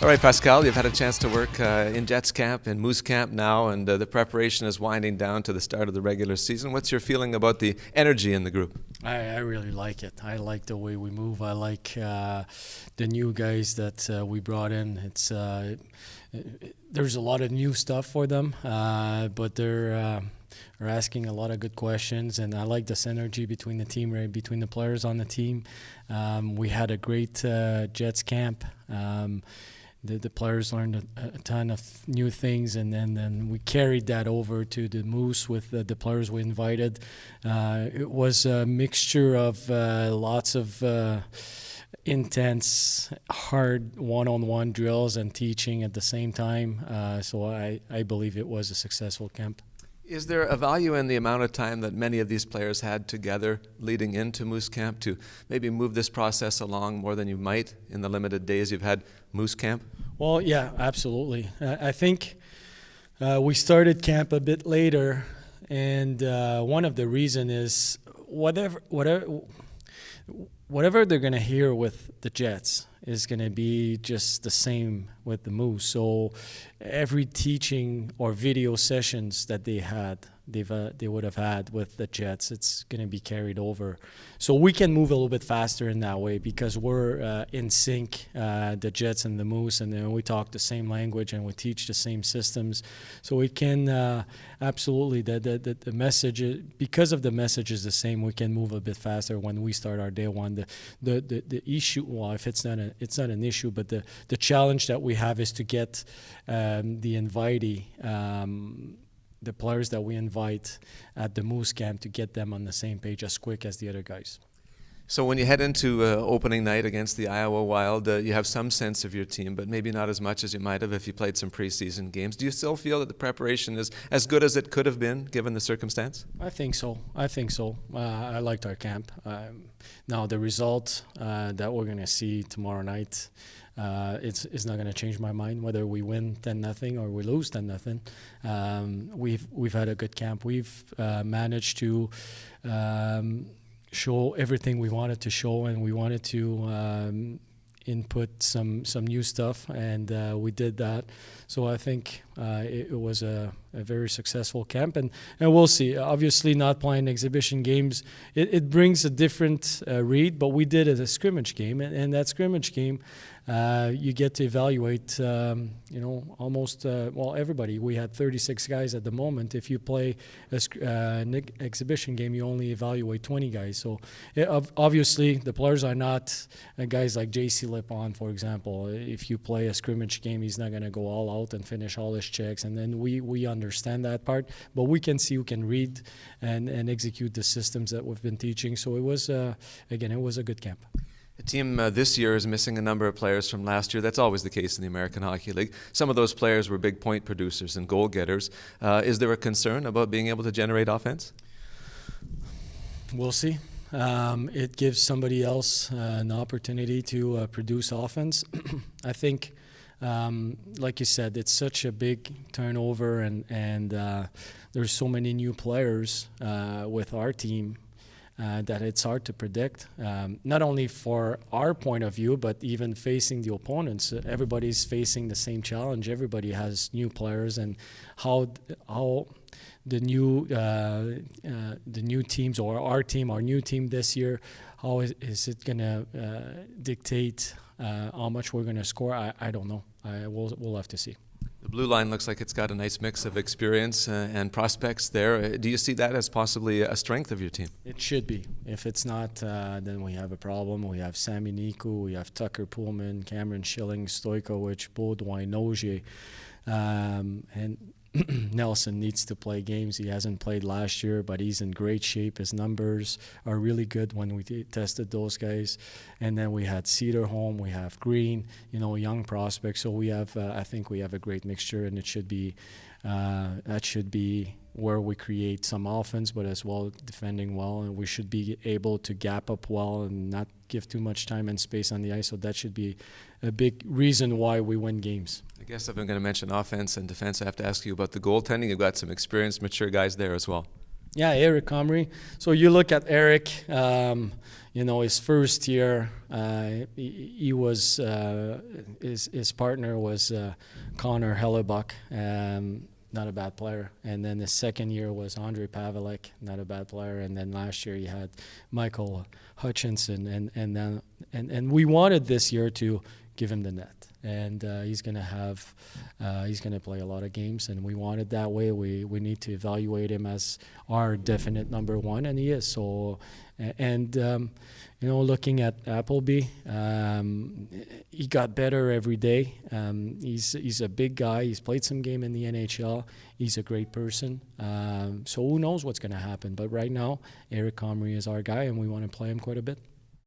All right, Pascal, you've had a chance to work in Jets camp and Moose camp now, and the preparation is winding down to the start of the regular season. What's your feeling about the energy in the group? I really like it. I like the way we move. I like the new guys that we brought in. There's a lot of new stuff for them, but they're asking a lot of good questions, and I like the synergy between the team, right, between the players on the team. We had a great Jets camp. The players learned a ton of new things, and then we carried that over to the Moose with the players we invited. It was a mixture of lots of intense, hard one-on-one drills and teaching at the same time. So I believe it was a successful camp. Is there a value in the amount of time that many of these players had together leading into Moose Camp to maybe move this process along more than you might in the limited days you've had Moose Camp? Well, yeah, absolutely. I think we started camp a bit later, and one of the reasons is whatever they're going to hear with the Jets is going to be just the same with the Moose. So every teaching or video sessions that they would have had with the Jets, it's going to be carried over. So we can move a little bit faster in that way because we're in sync, the Jets and the Moose, and then we talk the same language and we teach the same systems. So we can absolutely, the message, because of the message is the same, we can move a bit faster when we start our day one. The issue, well, if it's not an issue, but the challenge that we have is to get the invitee, the players that we invite at the Moose camp, to get them on the same page as quick as the other guys. So when you head into opening night against the Iowa Wild, you have some sense of your team, but maybe not as much as you might have if you played some preseason games. Do you still feel that the preparation is as good as it could have been given the circumstance? I think so. I liked our camp. Now the result that we're going to see tomorrow night, it's not going to change my mind whether we win 10-0 or we lose 10-0. We've had a good camp. We've managed to show everything we wanted to show, and we wanted to input some new stuff, and we did that. So I think it was a very successful camp, and we'll see. Obviously, not playing exhibition games, it brings a different read, but we did it a scrimmage game, and that scrimmage game, you get to evaluate, almost, everybody. We had 36 guys at the moment. If you play an exhibition game, you only evaluate 20 guys. So obviously, the players are not guys like J.C. Lippon, for example. If you play a scrimmage game, he's not going to go all out and finish all his checks. And then we understand that part, but we can see who can read and execute the systems that we've been teaching. So it was, it was a good camp. The team this year is missing a number of players from last year. That's always the case in the American Hockey League. Some of those players were big point producers and goal getters. Is there a concern about being able to generate offense? We'll see. It gives somebody else an opportunity to produce offense. I think, like you said, it's such a big turnover, and there's so many new players with our team that it's hard to predict, not only for our point of view, but even facing the opponents. Everybody's facing the same challenge. Everybody has new players, and how the new teams, or our new team this year, how is it going to dictate how much we're going to score? I don't know. We'll have to see. The blue line looks like it's got a nice mix of experience and prospects there. Do you see that as possibly a strength of your team? It should be. If it's not, then we have a problem. We have Sami Niku, we have Tucker Pullman, Cameron Schilling, Stojkovic, Baudouin, Nogier, and Nelson needs to play games. He hasn't played last year, but he's in great shape. His numbers are really good when we tested those guys. And then we had Cedarholm, we have Green, young prospects. So we have, I think we have a great mixture, and it should be, that should be where we create some offense, but as well defending well, and we should be able to gap up well and not give too much time and space on the ice. So that should be a big reason why we win games. I guess if I'm going to mention offense and defense, I have to ask you about the goaltending. You've got some experienced, mature guys there as well. Yeah, Eric Comrie. So you look at Eric, his first year, he was, his partner was Connor Hellebuck, not a bad player. And then the second year was Andre Pavelek, not a bad player. And then last year you had Michael Hutchinson. And we wanted this year to give him the net. And he's going to play a lot of games, and we want it that way. We need to evaluate him as our definite number one, and he is. So, and looking at Appleby, he got better every day. He's a big guy. He's played some game in the NHL. He's a great person. So who knows what's going to happen? But right now, Eric Comrie is our guy, and we want to play him quite a bit.